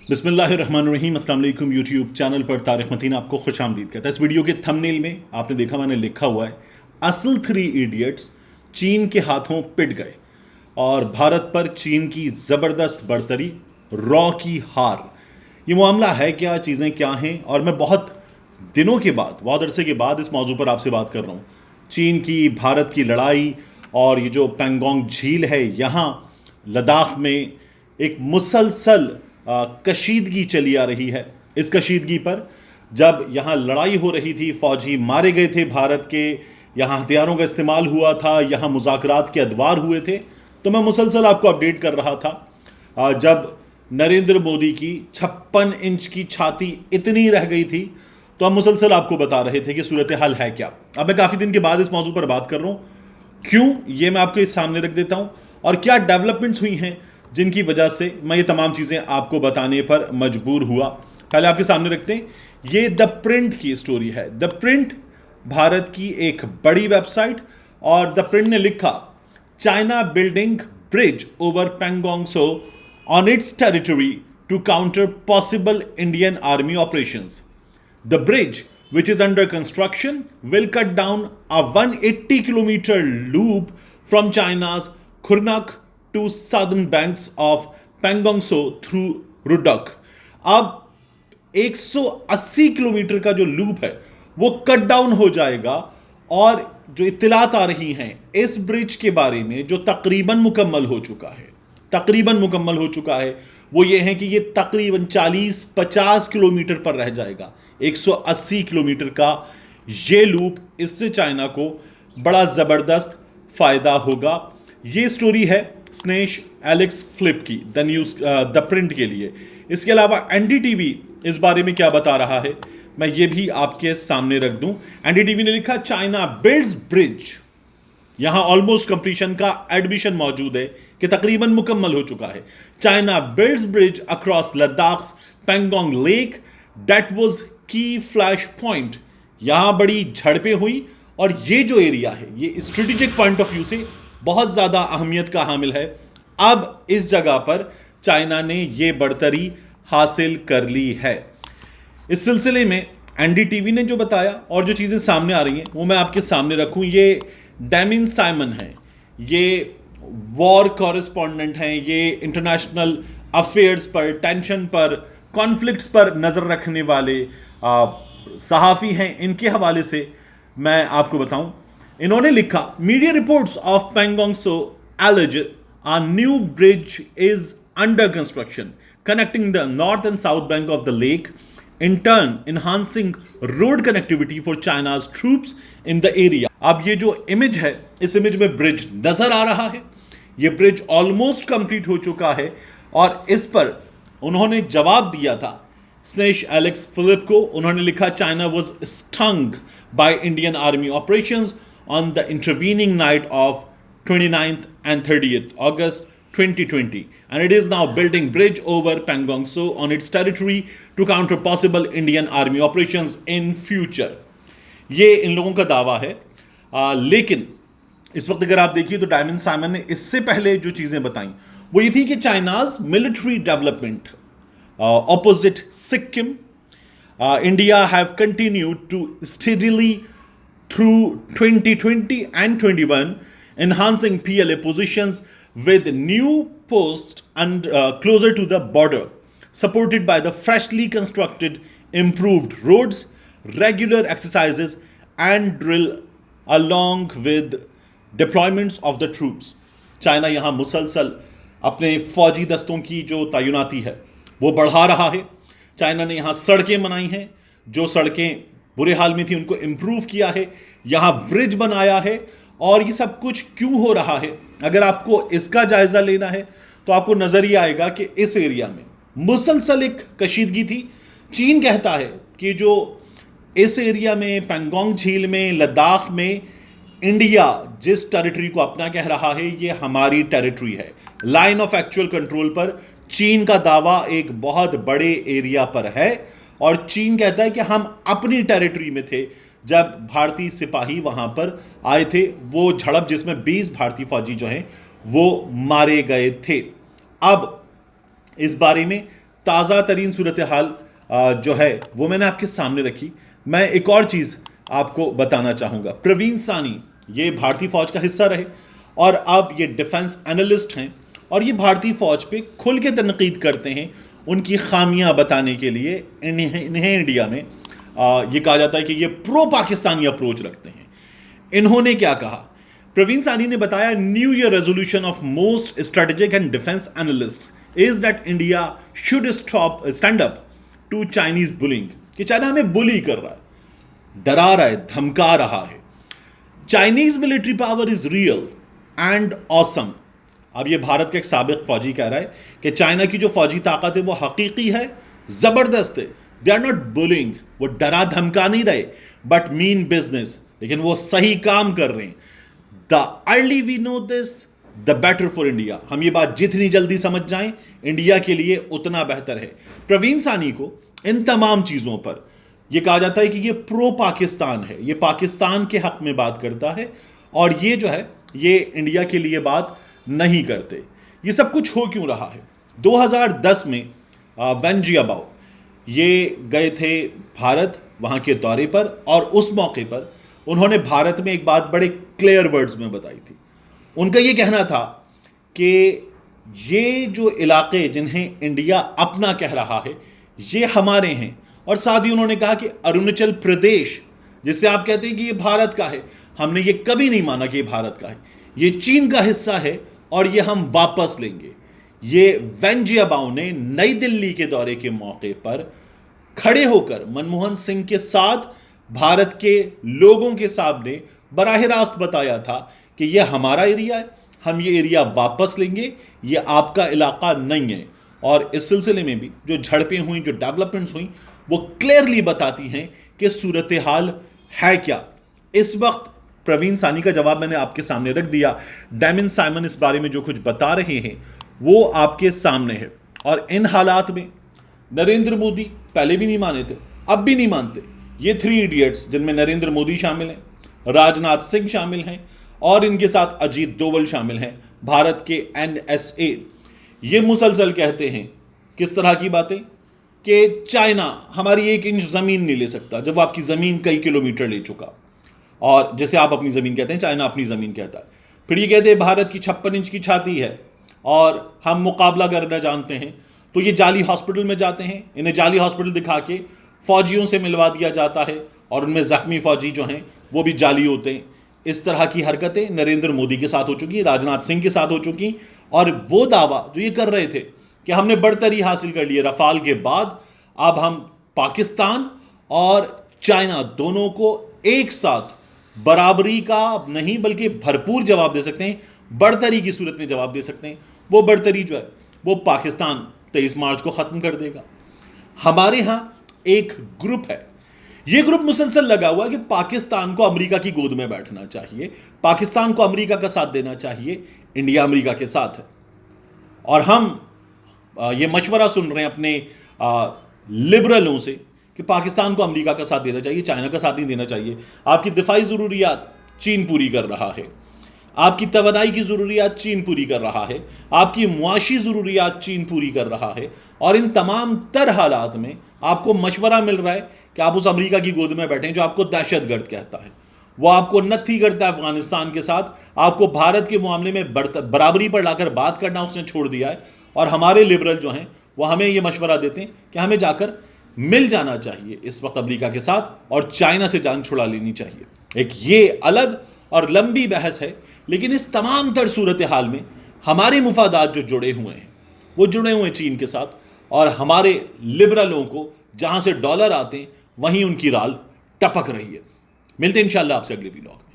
बिस्मिल्लाहिर्रहमानिर्रहीम। अस्सलाम वालेकुम। यूट्यूब चैनल पर तारिक मतीन आपको खुश आमदीद कहता है। इस वीडियो के थंबनेल में आपने देखा, मैंने लिखा हुआ है असल थ्री इडियट्स चीन के हाथों पिट गए और भारत पर चीन की ज़बरदस्त बढ़तरी, रॉ की हार। ये मामला है क्या, चीज़ें क्या हैं? और मैं बहुत दिनों के बाद, बहुत अरसे के बाद इस मौजू पर आपसे बात कर रहा हूँ। चीन की भारत की लड़ाई और ये जो पेंगोंग झील है, यहाँ लद्दाख में एक मुसलसल कशीदगी चली आ रही है। इस कशीदगी पर जब यहाँ लड़ाई हो रही थी, फौजी मारे गए थे भारत के, यहाँ हथियारों का इस्तेमाल हुआ था, यहाँ मुज़ाकरात के अदवार हुए थे, तो मैं मुसलसल आपको अपडेट कर रहा था। जब नरेंद्र मोदी की 56 इंच की छाती इतनी रह गई थी, तो हम मुसलसल आपको बता रहे थे कि सूरत हाल है क्या। अब मैं काफ़ी दिन के बाद इस मौजू पर बात कर रहा हूँ। क्यों, ये मैं आपके सामने रख देता हूँ, और क्या डेवलपमेंट्स हुई हैं जिनकी वजह से मैं ये तमाम चीज़ें आपको बताने पर मजबूर हुआ। पहले आपके सामने रखते हैं, ये द प्रिंट की स्टोरी है। द प्रिंट भारत की एक बड़ी वेबसाइट, और द प्रिंट ने लिखा, China building bridge over Pangong Tso on its territory to counter possible Indian army operations. The bridge, which is under construction, will cut down a 180-kilometer loop from China's Khurnak to southern banks of Pangong Tso through Rudok. अब 180 kilometre का जो loop है वो cut down हो जाएगा, और जो इत्तलात आ रही हैं इस ब्रिज के बारे में, जो तकरीबन मुकम्मल हो चुका है, वो ये है कि ये तकरीबन 40-50 किलोमीटर पर रह जाएगा। 180 किलोमीटर का ये लूप, इससे चाइना को बड़ा ज़बरदस्त फ़ायदा होगा। ये स्टोरी है स्नेश एलेक्स फ्लिप की, द प्रिंट के लिए। इसके अलावा एनडीटीवी इस बारे में क्या बता रहा है, मैं ये भी आपके सामने रख दूं। एनडीटीवी ने लिखा, चाइना बिल्ड्स ब्रिज। यहां ऑलमोस्ट कंप्लीशन का एडमिशन मौजूद है कि तकरीबन मुकम्मल हो चुका है। China builds bridge across Ladakh's Pangong lake that was key flash point. यहां बड़ी झड़पें हुई, और ये जो एरिया है ये स्ट्रेटेजिक पॉइंट ऑफ व्यू से बहुत ज्यादा अहमियत का हामिल है। अब इस जगह पर चाइना ने ये बढ़तरी हासिल कर ली है। इस सिलसिले में एनडीटीवी ने जो बताया और जो चीज़ें सामने आ रही हैं वो मैं आपके सामने रखूं। ये डैमिन साइमन है, ये वॉर कॉरेस्पॉन्डेंट हैं, ये इंटरनेशनल अफेयर्स पर, टेंशन पर, कॉन्फ्लिक्ट्स पर नज़र रखने वाले सहाफ़ी हैं। इनके हवाले से मैं आपको बताऊं, इन्होंने लिखा, media reports of Pangong so alleges a new bridge is under construction connecting the north and south bank of the lake, in turn enhancing road connectivity for China's troops in the area. अब ये जो image है, इस image में bridge नजर आ रहा है। ये ब्रिज ऑलमोस्ट कंप्लीट हो चुका है, और इस पर उन्होंने जवाब दिया था स्नेश एलेक्स फिलिप को। उन्होंने लिखा, China was stung by Indian army operations on the intervening night of 29th and 30th August 2020, and it is now building bridge over Pangong Tso on its territory to counter possible Indian army operations in future. ये इन लोगों का दावा है। लेकिन इस वक्त अगर आप देखिए तो डायमंड साइमन ने इससे पहले जो चीज़ें बताई वो ये थी कि China's military development opposite Sikkim, India have continued to steadily through 2020 and 21, enhancing PLA positions with new posts and closer to the border, supported by the freshly constructed improved roads, regular exercises and drill along with deployments of the troops. China यहाँ मुसलसल अपने फौजी दस्तों की जो तैनाती है वो बढ़ा रहा है। चाइना ने यहाँ सड़कें बनाई हैं, जो सड़कें बुरे हाल में थी उनको इम्प्रूव किया है, यहाँ ब्रिज बनाया है, और ये सब कुछ क्यों हो रहा है, अगर आपको इसका जायजा लेना है तो आपको नजर ही आएगा कि इस एरिया में मुसलसल एक कशीदगी थी। चीन कहता है कि जो इस एरिया में, पेंगोंग झील में, लद्दाख में, इंडिया जिस टेरिटरी को अपना कह रहा है ये हमारी टेरिटरी है। लाइन ऑफ एक्चुअल कंट्रोल पर चीन का दावा एक बहुत बड़े एरिया पर है, और चीन कहता है कि हम अपनी टेरिटरी में थे जब भारतीय सिपाही वहां पर आए थे। वो झड़प जिसमें 20 भारतीय फौजी जो हैं वो मारे गए थे। अब इस बारे में ताज़ा तरीन सूरत हाल जो है वो मैंने आपके सामने रखी। मैं एक और चीज़ आपको बताना चाहूँगा। प्रवीण सानी ये भारतीय फौज का हिस्सा रहे और अब ये डिफेंस एनालिस्ट हैं और ये भारतीय फौज पे खुल के तनकीद करते हैं उनकी खामियां बताने के लिए। इन्हें इंडिया में ये कहा जाता है कि ये प्रो पाकिस्तानी अप्रोच रखते हैं। इन्होंने क्या कहा? प्रवीण सानी ने बताया, new year resolution of most strategic and defence analyst is that India should stand up to Chinese bullying, कि चाइना हमें बुली कर रहा है, डरा रहा है, धमका रहा है। Chinese military power is real and awesome. अब ये भारत का एक साबिक फौजी कह रहा है कि चाइना की जो फौजी ताकत है वो हकीकी है, जबरदस्त है। दे आर नॉट बुलिंग, वो डरा धमका नहीं रहे, बट मीन बिजनेस, लेकिन वो सही काम कर रहे हैं। The early we know this the better for India. हम ये बात जितनी जल्दी समझ जाएं इंडिया के लिए उतना बेहतर है। प्रवीण सानी को इन तमाम चीजों पर यह कहा जाता है कि ये प्रो पाकिस्तान है, ये पाकिस्तान के हक में बात करता है और ये जो है ये इंडिया के लिए बात नहीं करते। ये सब कुछ हो क्यों रहा है? 2010 में वेन जियाबाओ ये गए थे भारत, वहाँ के दौरे पर, और उस मौके पर उन्होंने भारत में एक बात बड़े क्लियर वर्ड्स में बताई थी। उनका ये कहना था कि ये जो इलाके जिन्हें इंडिया अपना कह रहा है ये हमारे हैं। और साथ ही उन्होंने कहा कि अरुणाचल प्रदेश, जिससे आप कहते हैं कि ये भारत का है, हमने ये कभी नहीं माना कि ये भारत का है, ये चीन का हिस्सा है और ये हम वापस लेंगे। ये वेन जियाबाओ ने नई दिल्ली के दौरे के मौके पर खड़े होकर मनमोहन सिंह के साथ भारत के लोगों के सामने बराह रास्त बताया था कि ये हमारा एरिया है, हम ये एरिया वापस लेंगे, ये आपका इलाका नहीं है। और इस सिलसिले में भी जो झड़पें हुई, जो डेवलपमेंट्स हुई, वो क्लियरली बताती हैं कि सूरत हाल है क्या। इस वक्त प्रवीण सानी का जवाब मैंने आपके सामने रख दिया। डैमिन साइमन इस बारे में जो कुछ बता रहे हैं वो आपके सामने है। और इन हालात में नरेंद्र मोदी पहले भी नहीं माने थे, अब भी नहीं मानते। ये 3 इडियट्स जिनमें नरेंद्र मोदी शामिल हैं, राजनाथ सिंह शामिल हैं और इनके साथ अजीत डोवल शामिल हैं, भारत के NSA, ये मुसलसल कहते हैं किस तरह की बातें कि चाइना हमारी 1 इंच ज़मीन नहीं ले सकता, जब आपकी ज़मीन कई किलोमीटर ले चुका। और जैसे आप अपनी ज़मीन कहते हैं, चाइना अपनी ज़मीन कहता है। फिर ये कहते हैं भारत की 56 इंच की छाती है और हम मुकाबला करना जानते हैं। तो ये जाली हॉस्पिटल में जाते हैं, इन्हें जाली हॉस्पिटल दिखा के फौजियों से मिलवा दिया जाता है और उनमें ज़ख्मी फौजी जो हैं वो भी जाली होते हैं। इस तरह की हरकतें नरेंद्र मोदी के साथ हो चुकी, राजनाथ सिंह के साथ हो चुकी। और वो दावा जो ये कर रहे थे कि हमने बढ़तरी हासिल कर ली है रफाल के बाद, अब हम पाकिस्तान और चाइना दोनों को एक साथ बराबरी का नहीं बल्कि भरपूर जवाब दे सकते हैं, बढ़तरी की सूरत में जवाब दे सकते हैं। वो बढ़तरी जो है वो पाकिस्तान 23 मार्च को ख़त्म कर देगा। हमारे यहाँ एक ग्रुप है, ये ग्रुप मुसलसल लगा हुआ है कि पाकिस्तान को अमेरिका की गोद में बैठना चाहिए, पाकिस्तान को अमेरिका का साथ देना चाहिए, इंडिया अमेरिका के साथ है। और हम ये मशवरा सुन रहे हैं अपने लिबरलों से कि पाकिस्तान को अमेरिका का साथ देना चाहिए, चाइना का साथ नहीं देना चाहिए। आपकी दिफाई ज़रूरियात चीन पूरी कर रहा है, आपकी तवानाई की ज़रूरियात चीन पूरी कर रहा है, आपकी मुआशी ज़रूरियात चीन पूरी कर रहा है। और इन तमाम तर हालात में आपको मशवरा मिल रहा है कि आप उस अमेरिका की गोद में बैठें जो आपको दहशतगर्द कहता है, वो आपको नत्थी करता है अफगानिस्तान के साथ, आपको भारत के मामले में बराबरी पर लाकर बात करना उसने छोड़ दिया है। और हमारे लिबरल जो हैं वो हमें ये मशवरा देते हैं कि हमें जाकर मिल जाना चाहिए इस वक्त अमेरिका के साथ और चाइना से जान छुड़ा लेनी चाहिए। एक ये अलग और लंबी बहस है, लेकिन इस तमाम तर सूरत हाल में हमारे मुफादात जो जुड़े हुए हैं वो जुड़े हुए हैं चीन के साथ। और हमारे लिबरलों को जहां से डॉलर आते हैं वहीं उनकी राल टपक रही है। मिलते हैं इंशाल्लाह आपसे अगले व्लॉग में।